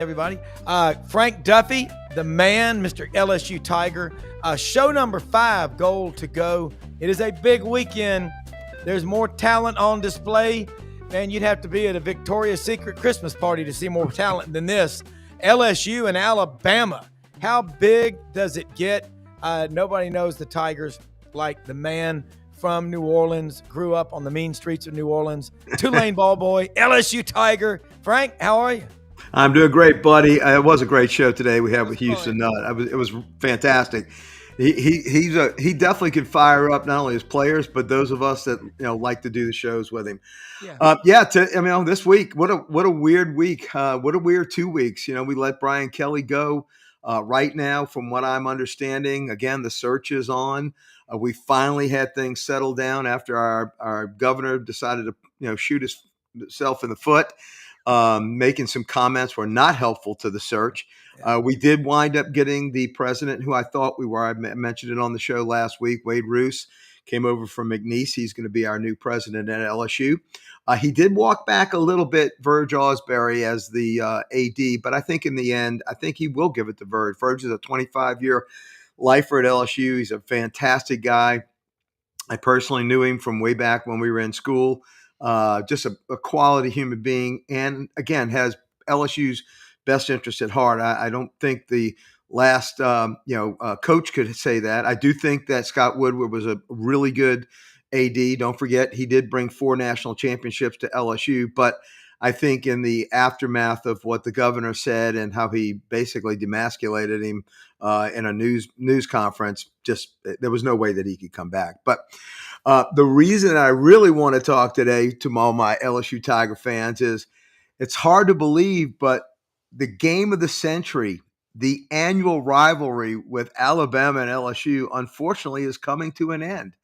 Everybody. Frank Duffy, the man, Mr. LSU Tiger. Show number 5, goal to go. It is a big weekend. There's more talent on display. Man, you'd have to be at a Victoria's Secret Christmas party to see more talent than this. LSU and Alabama. How big does it get? Nobody knows the Tigers like the man from New Orleans, grew up on the mean streets of New Orleans, Tulane ball boy, LSU Tiger. Frank, how are you? I'm doing great, buddy. It was a great show today we had with Houston Nutt. It was fantastic. He definitely could fire up not only his players but those of us that like to do the shows with him. This week, what a weird week. What a weird 2 weeks. We let Brian Kelly go. Right now, from what I'm understanding, again the search is on. We finally had things settled down after our governor decided to shoot himself in the foot. Making some comments were not helpful to the search. We did wind up getting the president who I thought we were. I mentioned it on the show last week. Wade Roos came over from McNeese. He's going to be our new president at LSU. He did walk back a little bit, Verge Ausberry, as the AD, but I think in the end, I think he will give it to Verge. Verge is a 25-year lifer at LSU. He's a fantastic guy. I personally knew him from way back when we were in school. Just a quality human being, and again has LSU's best interest at heart. I don't think the last coach could say that. I do think that Scott Woodward was a really good AD. Don't forget he did bring 4 national championships to LSU, but I think in the aftermath of what the governor said and how he basically demasculated him in a news conference, just there was no way that he could come back. But the reason I really want to talk today to all my LSU Tiger fans is it's hard to believe, but the game of the century, the annual rivalry with Alabama and LSU, unfortunately, is coming to an end.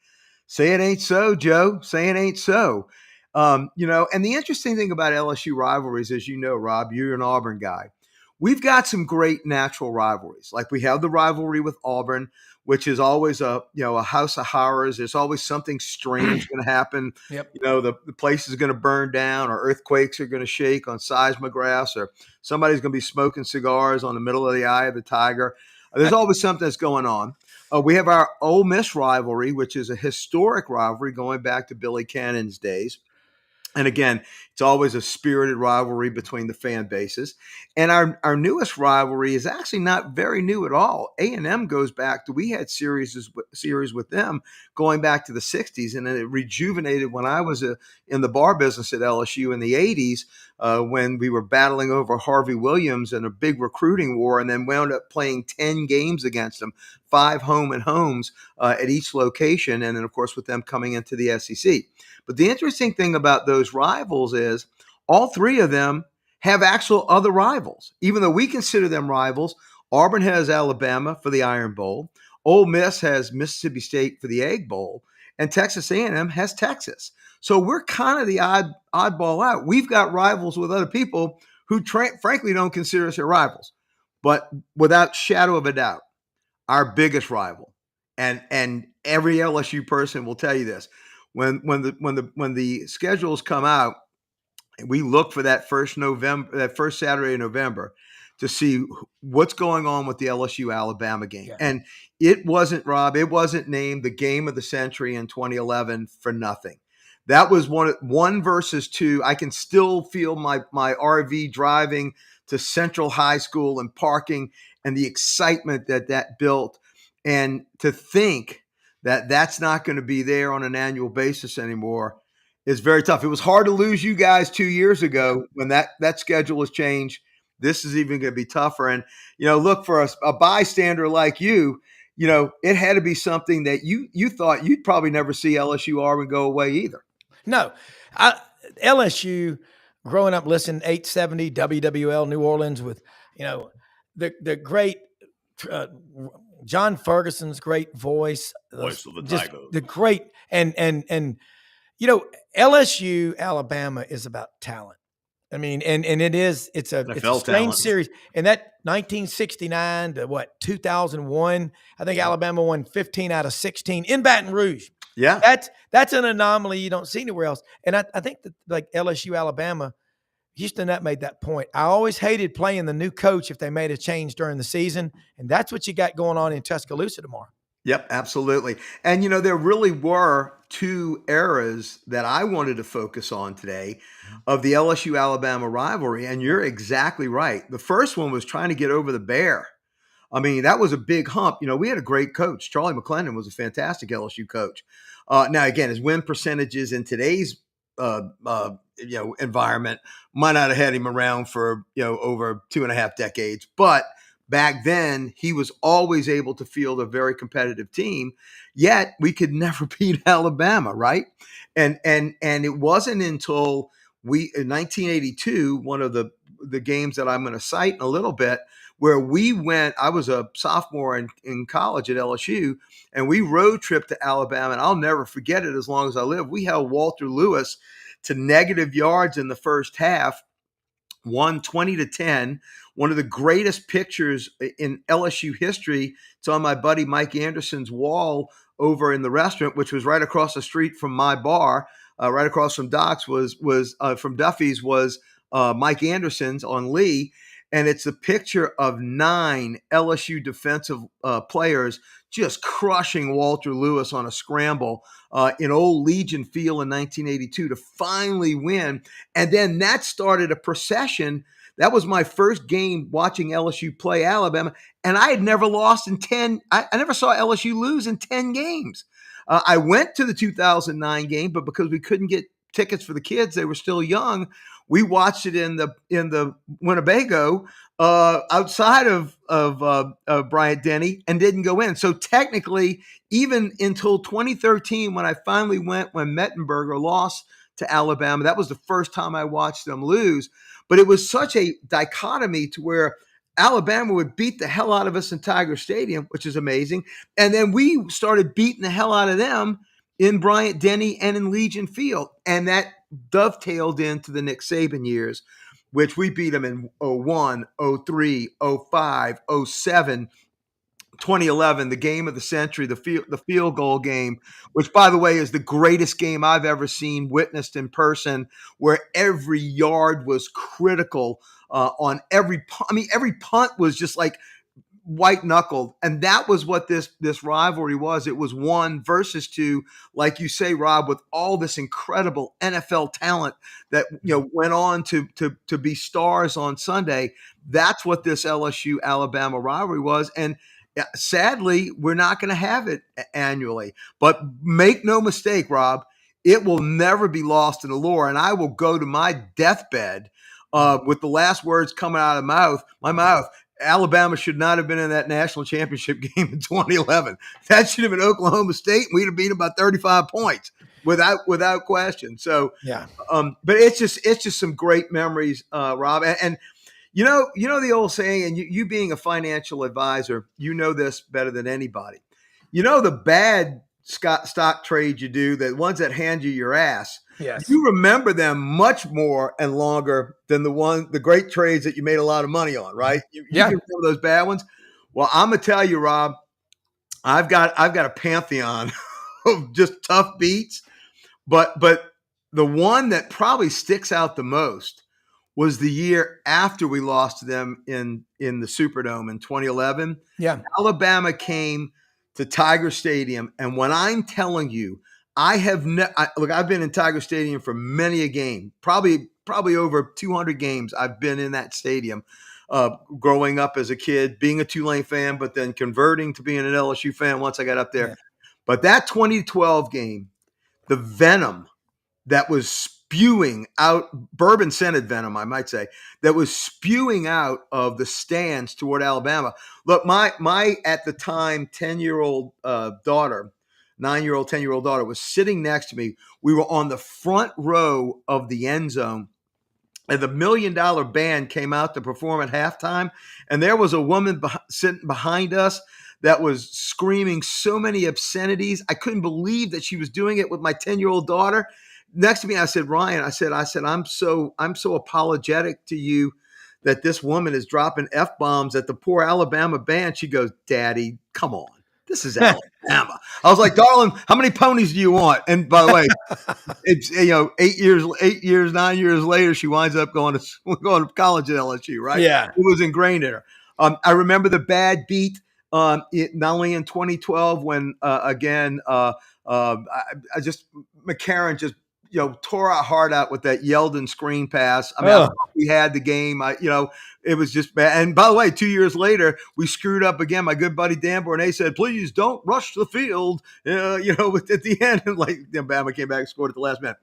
Say it ain't so, Joe. Say it ain't so. And the interesting thing about LSU rivalries, as you know, Rob, you're an Auburn guy. We've got some great natural rivalries. Like we have the rivalry with Auburn, which is always a house of horrors. There's always something strange going to happen. Yep. The place is going to burn down, or earthquakes are going to shake on seismographs, or somebody's going to be smoking cigars on the middle of the eye of the tiger. There's always something that's going on. We have our Ole Miss rivalry, which is a historic rivalry going back to Billy Cannon's days. And again, it's always a spirited rivalry between the fan bases. And our newest rivalry is actually not very new at all. A&M goes back to, we had series with them going back to the 60s, and then it rejuvenated when I was in the bar business at LSU in the 80s when we were battling over Harvey Williams and a big recruiting war, and then wound up playing 10 games against them, 5 home and homes at each location, and then, of course, with them coming into the SEC. But the interesting thing about those rivals is all 3 of them have actual other rivals. Even though we consider them rivals, Auburn has Alabama for the Iron Bowl, Ole Miss has Mississippi State for the Egg Bowl, and Texas A&M has Texas. So we're kind of the oddball out. We've got rivals with other people who frankly don't consider us their rivals. But without shadow of a doubt, our biggest rival, and every LSU person will tell you this, when the schedules come out, we look for that first Saturday in November to see what's going on with the LSU Alabama game. Yeah. And it wasn't named the game of the century in 2011 for nothing. That was one versus 2. I can still feel my RV driving to Central High School and parking and the excitement that built. And to think that that's not going to be there on an annual basis anymore is very tough. It was hard to lose you guys 2 years ago when that schedule was changed. This is even going to be tougher. And, look, for a bystander like you, it had to be something that you thought you'd probably never see LSU Auburn go away either. No, LSU growing up listening 870 WWL New Orleans with, the great John Ferguson's great voice of the Tiger. The great and LSU Alabama is about talent. I mean, and it's a strange talent series. And that 1969 to 2001, I think Alabama won 15 out of 16 in Baton Rouge. Yeah, that's an anomaly you don't see anywhere else. And I think that like LSU Alabama, Houston Nutt made that point. I always hated playing the new coach if they made a change during the season, and that's what you got going on in Tuscaloosa tomorrow. Yep, absolutely. And there really were two eras that I wanted to focus on today of the LSU Alabama rivalry. And you're exactly right. The first one was trying to get over the Bear. I mean, that was a big hump. We had a great coach. Charlie McClendon was a fantastic LSU coach. Now, again, his win percentages in today's environment might not have had him around for over 2.5 decades, but back then he was always able to field a very competitive team. Yet we could never beat Alabama, right? And it wasn't until in 1982, one of the games that I'm going to cite in a little bit, where we went. I was a sophomore in college at LSU, and we road tripped to Alabama, and I'll never forget it as long as I live. We held Walter Lewis to negative yards in the first half, won 20-10. One of the greatest pictures in LSU history. It's on my buddy Mike Anderson's wall over in the restaurant, which was right across the street from my bar, right across from Doc's was from Duffy's was Mike Anderson's on Lee. And it's a picture of 9 LSU defensive players just crushing Walter Lewis on a scramble in old Legion Field in 1982 to finally win. And then that started a procession. That was my first game watching LSU play Alabama. And I had never lost in 10. I never saw LSU lose in 10 games. I went to the 2009 game, but because we couldn't get tickets for the kids, they were still young, we watched it in the Winnebago outside of Bryant Denny and didn't go in. So technically, even until 2013, when I finally went, when Mettenberger lost to Alabama, that was the first time I watched them lose. But it was such a dichotomy to where Alabama would beat the hell out of us in Tiger Stadium, which is amazing. And then we started beating the hell out of them in Bryant Denny and in Legion Field. And that dovetailed into the Nick Saban years, which we beat them in 01, 03, 05, 07, 2011, the game of the century, the field goal game, which, by the way, is the greatest game I've ever seen witnessed in person, where every yard was critical on every punt. I mean, every punt was just like white knuckled. And that was what this rivalry was. It was 1 versus 2, like you say, Rob, with all this incredible NFL talent that went on to be stars on Sunday. That's what this LSU Alabama rivalry was. And sadly, we're not going to have it annually. But make no mistake, Rob, it will never be lost in the lore. And I will go to my deathbed with the last words coming out of my mouth. Alabama should not have been in that national championship game in 2011. That should have been Oklahoma State, and we'd have beat them by 35 points without question. So, yeah. But it's just some great memories, Rob. And you know the old saying, and you being a financial advisor, you know this better than anybody. The bad stock trades you do, the ones that hand you your ass. Yes. You remember them much more and longer than the great trades that you made a lot of money on, right? You can remember those bad ones. Well, I'm gonna tell you, Rob, I've got a pantheon of just tough beats, but the one that probably sticks out the most was the year after we lost to them in the Superdome in 2011. Yeah, Alabama came to Tiger Stadium, and when I'm telling you, I've been in Tiger Stadium for many a game, probably over 200 games I've been in that stadium, growing up as a kid, being a Tulane fan, but then converting to being an LSU fan once I got up there. Yeah. But that 2012 game, the venom that was spewing out, bourbon-scented venom, I might say, that was spewing out of the stands toward Alabama. Look, my at the time 10-year-old daughter, 9-year-old, 10-year-old daughter was sitting next to me. We were on the front row of the end zone, and the $1 Million Band came out to perform at halftime. And there was a woman sitting behind us that was screaming so many obscenities. I couldn't believe that she was doing it with my 10-year-old daughter. Next to me, I said, Ryan, I said, I'm so apologetic to you that this woman is dropping F-bombs at the poor Alabama band. She goes, Daddy, come on. this is Alabama. I was like, darling, how many ponies do you want? And by the way, it's 9 years later, she winds up going to college at LSU. Right? Yeah. It was ingrained in her. I remember the bad beat. Not only in 2012 when again I just McCarron just tore our heart out with that Yeldon screen pass. I mean, I thought we had the game. It was just bad. And by the way, 2 years later, we screwed up again. My good buddy Dan Bournet said, "Please don't rush the field." At the end, and Bama came back and scored at the last minute.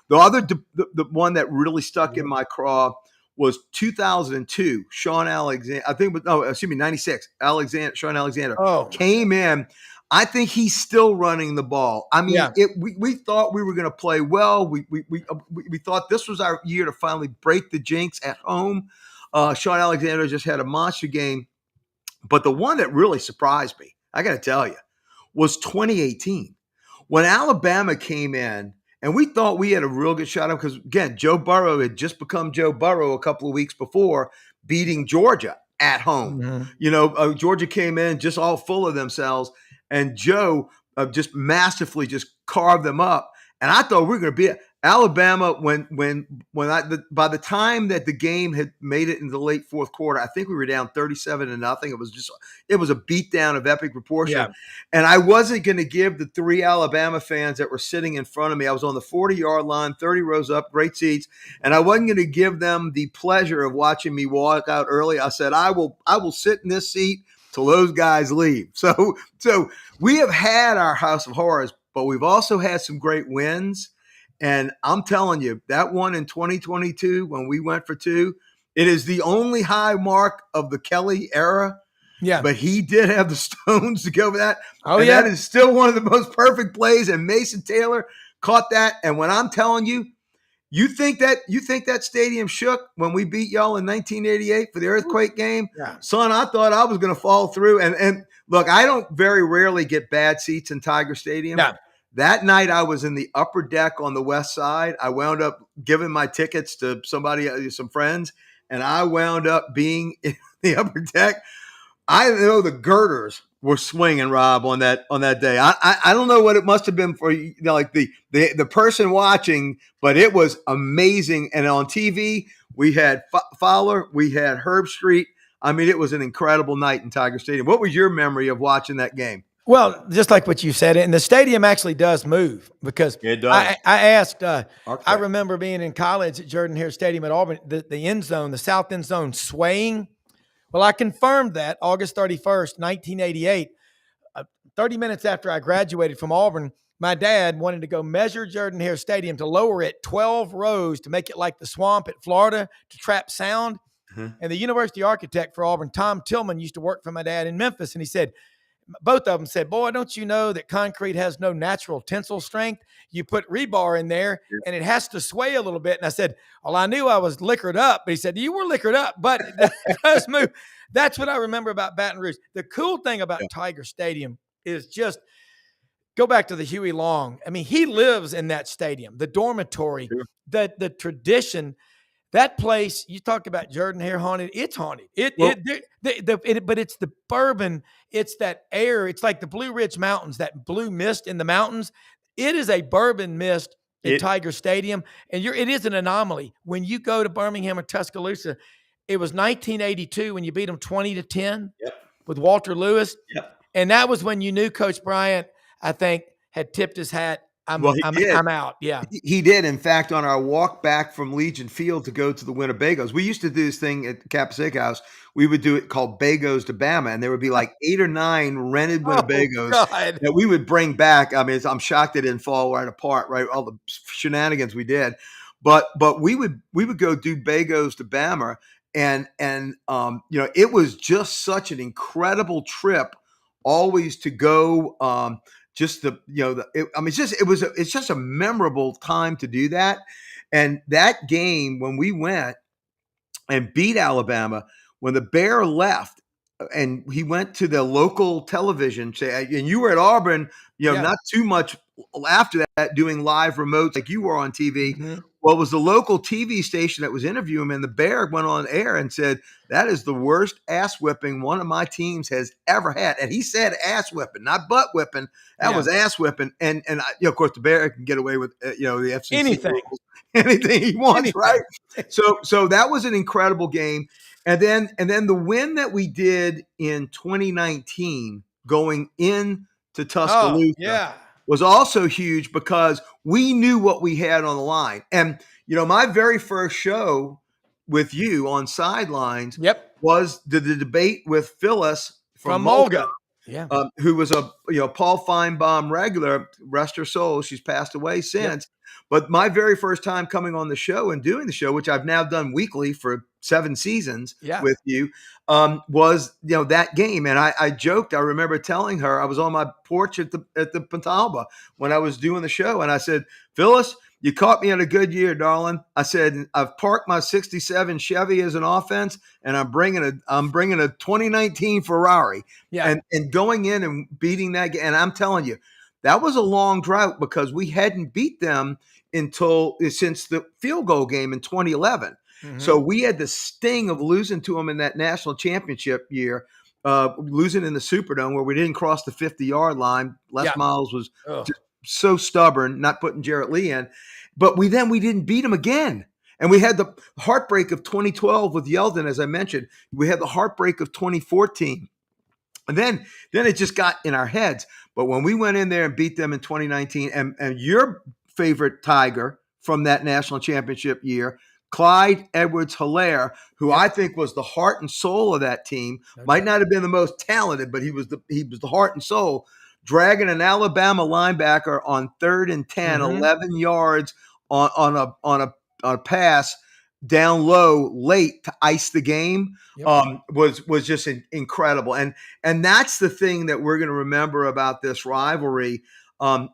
The one that really stuck in my craw was 2002. Sean Alexander, I think, 96. Sean Alexander came in. I think he's still running the ball. I mean, we thought we were going to play well. We thought this was our year to finally break the jinx at home. Sean Alexander just had a monster game. But the one that really surprised me, I got to tell you, was 2018. When Alabama came in, and we thought we had a real good shot at him because, again, Joe Burrow had just become Joe Burrow a couple of weeks before, beating Georgia at home. Mm-hmm. Georgia came in just all full of themselves, and Joe just masterfully just carved them up. And I thought we were going to be Alabama by the time that the game had made it into the late fourth quarter. I think we were down 37-0. It was a beatdown of epic proportion. Yeah. And I wasn't going to give the 3 Alabama fans that were sitting in front of me. I was on the 40-yard line, 30 rows up, great seats, and I wasn't going to give them the pleasure of watching me walk out early. I said, I will sit in this seat till those guys leave. So we have had our house of horrors, but we've also had some great wins. And I'm telling you, that one in 2022, when we went for 2, it is the only high mark of the Kelly era. Yeah. But he did have the stones to go with that. That is still one of the most perfect plays. And Mason Taylor caught that. And when I'm telling you, you think that stadium shook when we beat y'all in 1988 for the earthquake game? Yeah. Son, I thought I was going to fall through. And look, I don't very rarely get bad seats in Tiger Stadium. Yeah. That night I was in the upper deck on the west side. I wound up giving my tickets to some friends, and I wound up being in the upper deck. I know the girders were swinging, Rob, on that day. I don't know what it must have been for like the person watching, but it was amazing. And on TV, we had Fowler, we had Herb Street. I mean, it was an incredible night in Tiger Stadium. What was your memory of watching that game? Well, just like what you said, and the stadium actually does move because it does. I asked, I remember being in college at Jordan-Hare Stadium at Auburn, the end zone, the south end zone swaying. Well, I confirmed that August 31st, 1988, 30 minutes after I graduated from Auburn. My dad wanted to go measure Jordan-Hare Stadium to lower it 12 rows to make it like the swamp at Florida to trap sound. Mm-hmm. And the university architect for Auburn, Tom Tillman, used to work for my dad in Memphis, and he said, both of them said, "Boy, don't you know that concrete has no natural tensile strength? You put rebar in there and it has to sway a little bit." And I said, "Well, I knew I was liquored up." But he said, "You were liquored up, but it does move." That's what I remember about Baton Rouge. The cool thing about Tiger Stadium is just go back to the Huey Long. I mean, he lives in that stadium, the dormitory, the tradition. That place, you talk about Jordan-Hare haunted, it's haunted. But it's the bourbon, it's that air, it's like the Blue Ridge Mountains, that blue mist in the mountains. It is a bourbon mist in Tiger Stadium, and it is an anomaly. When you go to Birmingham or Tuscaloosa, it was 1982 when you beat them 20-10 with Walter Lewis. Yep. And that was when you knew Coach Bryant, I think, had tipped his hat. I'm out. Yeah, he did. In fact, on our walk back from Legion Field to go to the Winnebagos, we used to do this thing at the Kappa Steakhouse. We would do it called Bagos to Bama, and there would be like 8 or 9 rented Winnebagos that we would bring back. I mean, I'm shocked it didn't fall right apart. Right, all the shenanigans we did, but we would go do Bagos to Bama, and it was just such an incredible trip, always to go. It's just a memorable time to do that. And that game, when we went and beat Alabama, when the Bear left and he went to the local television, and you were at Auburn, not too much after that, doing live remotes like you were on TV. Mm-hmm. Well, it was the local TV station that was interviewing him, and the Bear went on air and said, that is the worst ass whipping one of my teams has ever had. And he said ass whipping, not butt whipping. That was ass whipping. And of course, the Bear can get away with, the FCC Anything. rules, anything he wants, Anything. right? So that was an incredible game. And then the win that we did in 2019 going into Tuscaloosa was also huge because we knew what we had on the line. And, my very first show with you on Sidelines was the debate with Phyllis from Mulga. Who was a Paul Feinbaum regular, rest her soul. She's passed away since. But my very first time coming on the show and doing the show, which I've now done weekly for 7 seasons with you, was that game. And I joked. I remember telling her I was on my porch at the Pentalba when I was doing the show, and I said, Phyllis, you caught me at a good year, darling. I said, I've parked my '67 Chevy as an offense, and I'm bringing a 2019 Ferrari. And going in and beating that game. And I'm telling you, that was a long drought because we hadn't beat them since the field goal game in 2011. Mm-hmm. So we had the sting of losing to them in that national championship year, losing in the Superdome where we didn't cross the 50-yard line. Les Miles was just so stubborn, not putting Jarrett Lee in. But we didn't beat him again. And we had the heartbreak of 2012 with Yeldon, as I mentioned. We had the heartbreak of 2014. And then it just got in our heads. But when we went in there and beat them in 2019, and your favorite Tiger from that national championship year, Clyde Edwards-Helaire, who I think was the heart and soul of that team, might not have been the most talented, but he was the heart and soul, dragging an Alabama linebacker on 3rd and 10, 11 yards on a pass down low late to ice the game was just incredible. And that's the thing that we're going to remember about this rivalry.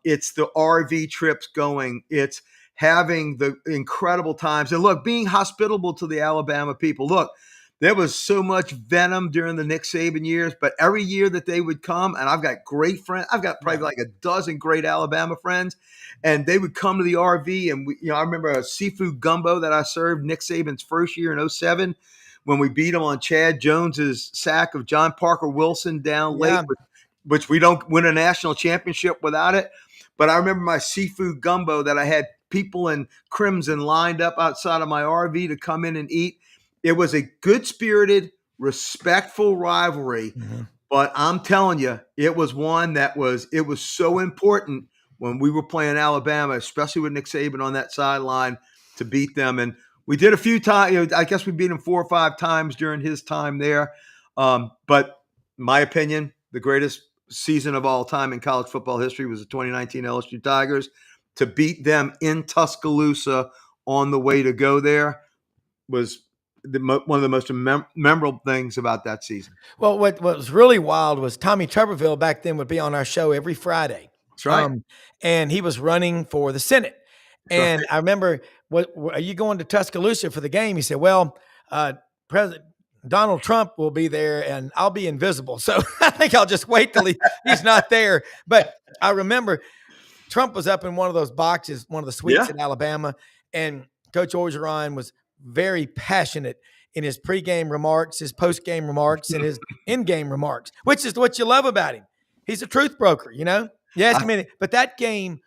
It's the RV trips going. It's having the incredible times. And look, being hospitable to the Alabama people. Look, there was so much venom during the Nick Saban years, but every year that they would come, and I've got great friends. I've got probably like a dozen great Alabama friends, and they would come to the RV. And I remember a seafood gumbo that I served Nick Saban's first year in 07 when we beat him on Chad Jones's sack of John Parker Wilson down late, which we don't win a national championship without it. But I remember my seafood gumbo that I had people in crimson lined up outside of my RV to come in and eat. It was a good-spirited, respectful rivalry, but I'm telling you, it was one it was so important when we were playing Alabama, especially with Nick Saban on that sideline, to beat them. And we did a few times. I guess we beat him 4 or 5 times during his time there. But in my opinion, the greatest season of all time in college football history was the 2019 LSU Tigers. To beat them in Tuscaloosa on the way to go there was one of the most memorable things about that season. Well, what was really wild was Tommy Tuberville back then would be on our show every Friday. That's right. And he was running for the Senate. And I remember, are you going to Tuscaloosa for the game? He said, well, President Donald Trump will be there and I'll be invisible. So I think I'll just wait till he's not there. But I remember Trump was up in one of those boxes, one of the suites in Alabama, and Coach Orgeron was very passionate in his pregame remarks, his postgame remarks, and his in-game remarks, which is what you love about him. He's a truth broker, Yes, but that game,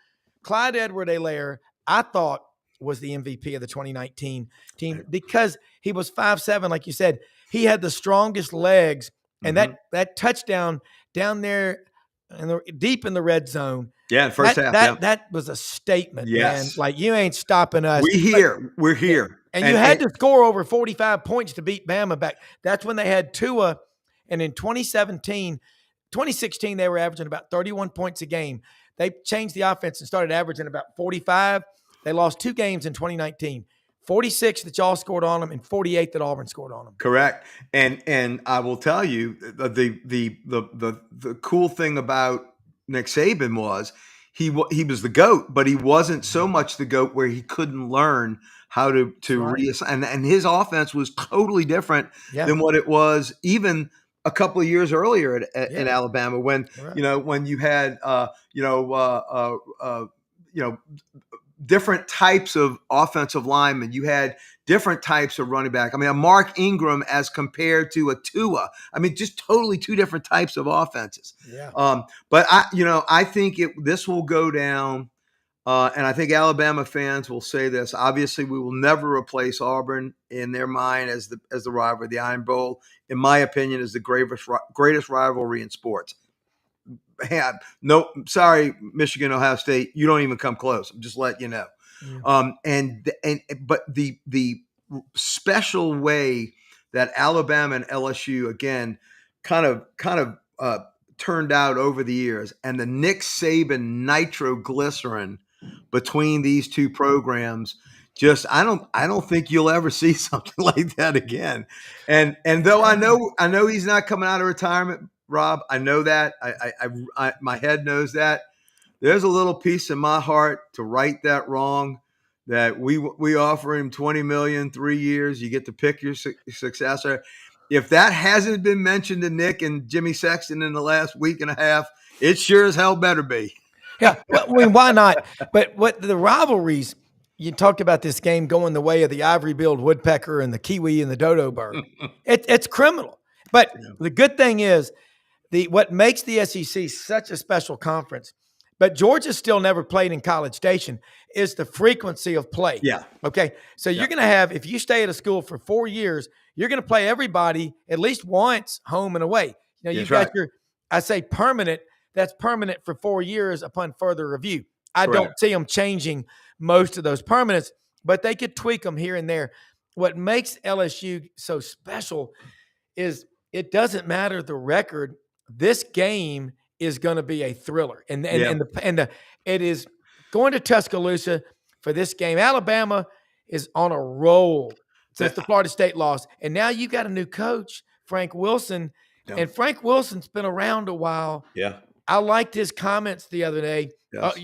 Clyde Edwards-Helaire, I thought was the MVP of the 2019 team because he was 5'7", like you said. He had the strongest legs, and that touchdown down there deep in the red zone. Yeah, first half. That was a statement, man. Like, you ain't stopping us. We're here. And you had to score over 45 points to beat Bama back. That's when they had Tua. And in 2016, they were averaging about 31 points a game. They changed the offense and started averaging about 45. They lost 2 games in 2019. 46 that y'all scored on them and 48 that Auburn scored on them. Correct. And I will tell you the cool thing about Nick Saban was he was the GOAT, but he wasn't so much the GOAT where he couldn't learn how to reassign. And his offense was totally different than what it was even a couple of years earlier in Alabama when when you had different types of offensive linemen. You had different types of running back. I mean, a Mark Ingram as compared to a Tua. I mean, just totally two different types of offenses. Yeah. But I think this will go down. And I think Alabama fans will say this. Obviously, we will never replace Auburn in their mind as the rivalry. The Iron Bowl, in my opinion, is the greatest rivalry in sports. No, sorry, Michigan, Ohio State, you don't even come close. I'm just letting you know. Yeah. But the special way that Alabama and LSU again kind of turned out over the years, and the Nick Saban nitroglycerin between these two programs, just I don't think you'll ever see something like that again. And though I know he's not coming out of retirement, Rob, I know that. I my head knows that. There's a little piece in my heart to right that wrong. That we offer him $20 million, 3 years. You get to pick your successor. If that hasn't been mentioned to Nick and Jimmy Sexton in the last week and a half, it sure as hell better be. Yeah, well, I mean, why not? But what the rivalries, you talked about this game going the way of the ivory-billed woodpecker and the kiwi and the dodo bird. It's criminal. But the good thing is, what makes the SEC such a special conference, but Georgia still never played in College Station, is the frequency of play. Yeah. Okay. So you're going to have, if you stay at a school for 4 years, you're going to play everybody at least once home and away. You know, you've got I say permanent. That's permanent for 4 years upon further review. I don't see them changing most of those permanents, but they could tweak them here and there. What makes LSU so special is it doesn't matter the record. This game is going to be a thriller, and it is going to Tuscaloosa for this game. Alabama is on a roll since the Florida State loss, and now you got a new coach, Frank Wilson, and Frank Wilson's been around a while. Yeah. I liked his comments the other day,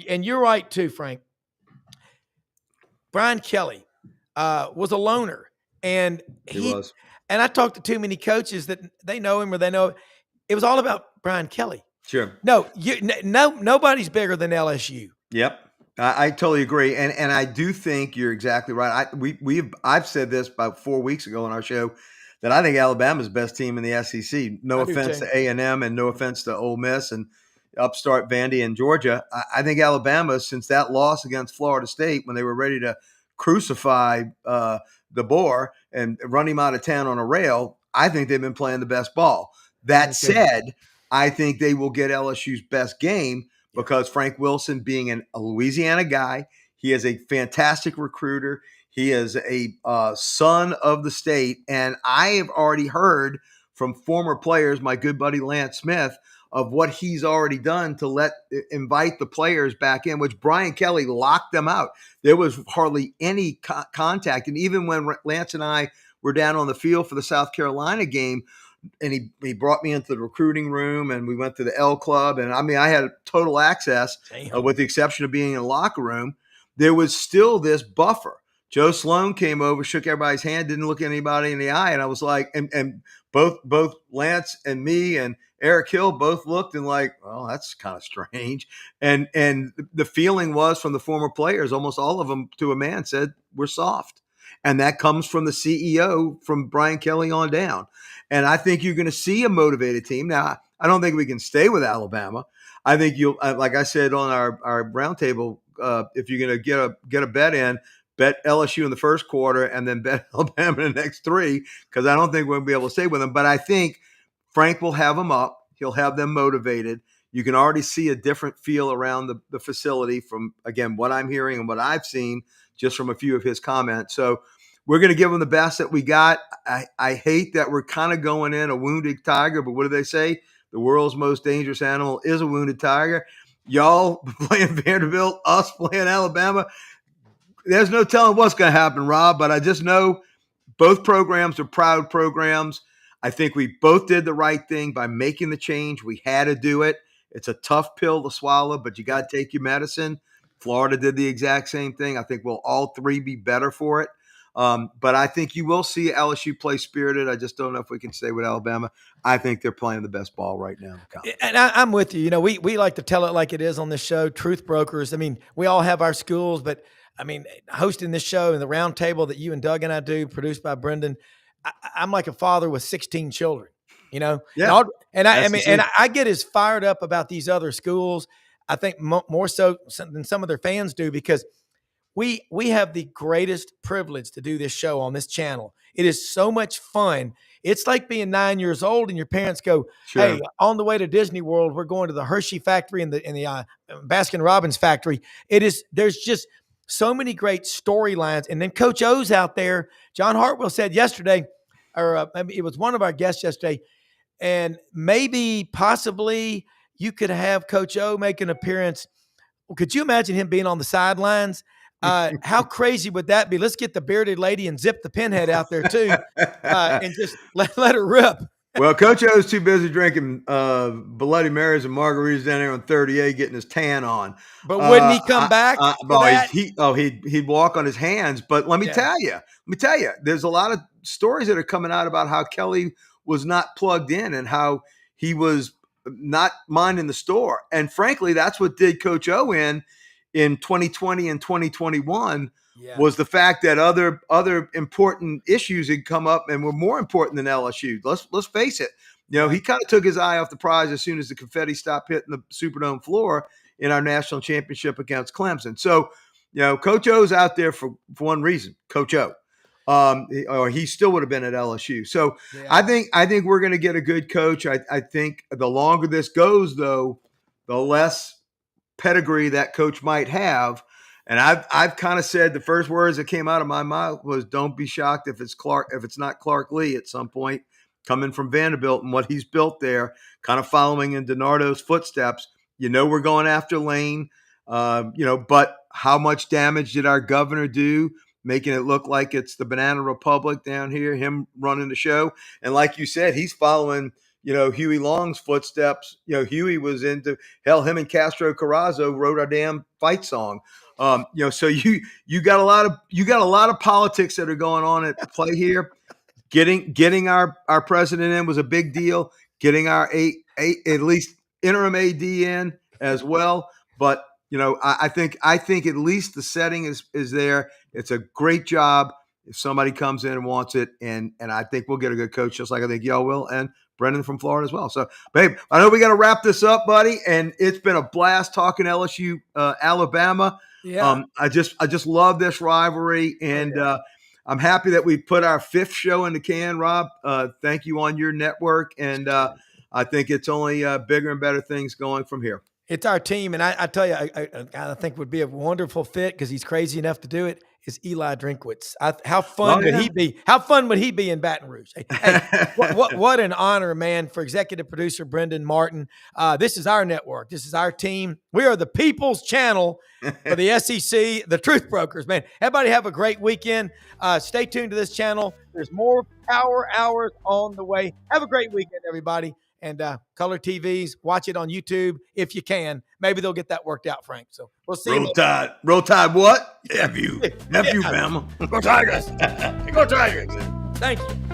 and you're right too, Frank. Brian Kelly was a loner, and he was. And I talked to too many coaches that they know him or they know it was all about Brian Kelly. Sure. No, nobody's bigger than LSU. Yep. I totally agree, and I do think you're exactly right. I've said this about 4 weeks ago on our show that I think Alabama's the best team in the SEC. No offense to A&M and no offense to Ole Miss and upstart Vandy and Georgia. I think Alabama, since that loss against Florida State when they were ready to crucify the boar and run him out of town on a rail, I think they've been playing the best ball. That said, I think they will get LSU's best game because Frank Wilson, being a Louisiana guy, he is a fantastic recruiter. He is a son of the state. And I have already heard from former players, my good buddy Lance Smith, of what he's already done to invite the players back in, which Brian Kelly locked them out. There was hardly any contact. And even when Lance and I were down on the field for the South Carolina game, and he brought me into the recruiting room, and we went to the L Club. And I mean, I had total access with the exception of being in the locker room. There was still this buffer. Joe Sloan came over, shook everybody's hand, didn't look anybody in the eye. And I was like, and both Lance and me and Eric Hill both looked and like, well, that's kind of strange. And the feeling was from the former players, almost all of them to a man said, we're soft. And that comes from the CEO, from Brian Kelly on down. And I think you're going to see a motivated team. Now, I don't think we can stay with Alabama. I think you'll, like I said on our roundtable, if you're going to get a bet in, bet LSU in the first quarter and then bet Alabama in the next three, because I don't think we'll be able to stay with them. But I think Frank will have them up. He'll have them motivated. You can already see a different feel around the facility from, again, what I'm hearing and what I've seen just from a few of his comments. So we're going to give them the best that we got. I hate that we're kind of going in a wounded tiger, but what do they say? The world's most dangerous animal is a wounded tiger. Y'all playing Vanderbilt, us playing Alabama. There's no telling what's going to happen, Rob, but I just know both programs are proud programs. I think we both did the right thing by making the change. We had to do it. It's a tough pill to swallow, but you got to take your medicine. Florida did the exact same thing. I think we'll all three be better for it. But I think you will see LSU play spirited. I just don't know if we can stay with Alabama. I think they're playing the best ball right now. And I'm with you. You know, we like to tell it like it is on this show, truth brokers. I mean, we all have our schools, but I mean, hosting this show and the round table that you and Doug and I do, produced by Brendan, I'm like a father with 16 children, you know? Yeah. I get as fired up about these other schools, I think more so than some of their fans do, because we have the greatest privilege to do this show on this channel. It is so much fun. It's like being 9 years old and your parents go, "Hey, on the way to Disney World, we're going to the Hershey factory and the Baskin Robbins factory." There's just so many great storylines. And then Coach O's out there. John Hartwell said yesterday, or it was one of our guests yesterday, and maybe possibly you could have Coach O make an appearance. Well, could you imagine him being on the sidelines? How crazy would that be? Let's get the bearded lady and Zip the Pinhead out there too, and just let her rip. Well, Coach O's too busy drinking Bloody Marys and margaritas down there on 38, getting his tan on. But wouldn't he come back? He'd walk on his hands. But let me tell you, there's a lot of stories that are coming out about how Kelly was not plugged in and how he was not minding the store. And frankly, that's what did Coach O in 2020 and 2021 was the fact that other important issues had come up and were more important than LSU. Let's face it. You know, he kind of took his eye off the prize as soon as the confetti stopped hitting the Superdome floor in our national championship against Clemson. So, you know, Coach O's out there for one reason, Coach O. Or he still would have been at LSU. So I think we're going to get a good coach. I think the longer this goes, though, the less pedigree that coach might have. And I've kind of said the first words that came out of my mouth was, "Don't be shocked if it's not Clark Lee at some point, coming from Vanderbilt and what he's built there, kind of following in DiNardo's footsteps." You know, we're going after Lane, but how much damage did our governor do, making it look like it's the Banana Republic down here, him running the show? And like you said, he's following, Huey Long's footsteps. Huey was into him and Castro Carrazzo wrote our damn fight song. So you got a lot of politics that are going on at play here. Getting our president in was a big deal. Getting our eight at least interim AD in as well. But I think at least the setting is there. It's a great job if somebody comes in and wants it, and I think we'll get a good coach, just like I think y'all will, and Brendan from Florida as well. So, babe, I know we got to wrap this up, buddy, and it's been a blast talking LSU, Alabama. Yeah. I just love this rivalry, and I'm happy that we put our 5th show in the can, Rob. Thank you on your network, and I think it's only bigger and better things going from here. It's our team, and I tell you, I think would be a wonderful fit because he's crazy enough to do it. Is Eli Drinkwitz? How fun would he be? How fun would he be in Baton Rouge? Hey, what an honor, man! For executive producer Brendan Martin, this is our network. This is our team. We are the People's Channel for the SEC, the Truth Brokers. Man, everybody have a great weekend. Stay tuned to this channel. There's more Power Hours on the way. Have a great weekend, everybody. And Color TVs, watch it on YouTube if you can. Maybe they'll get that worked out, Frank. So we'll see. Roll Tide what? F you, Bama. Go Tigers. Go Tigers. Thank you.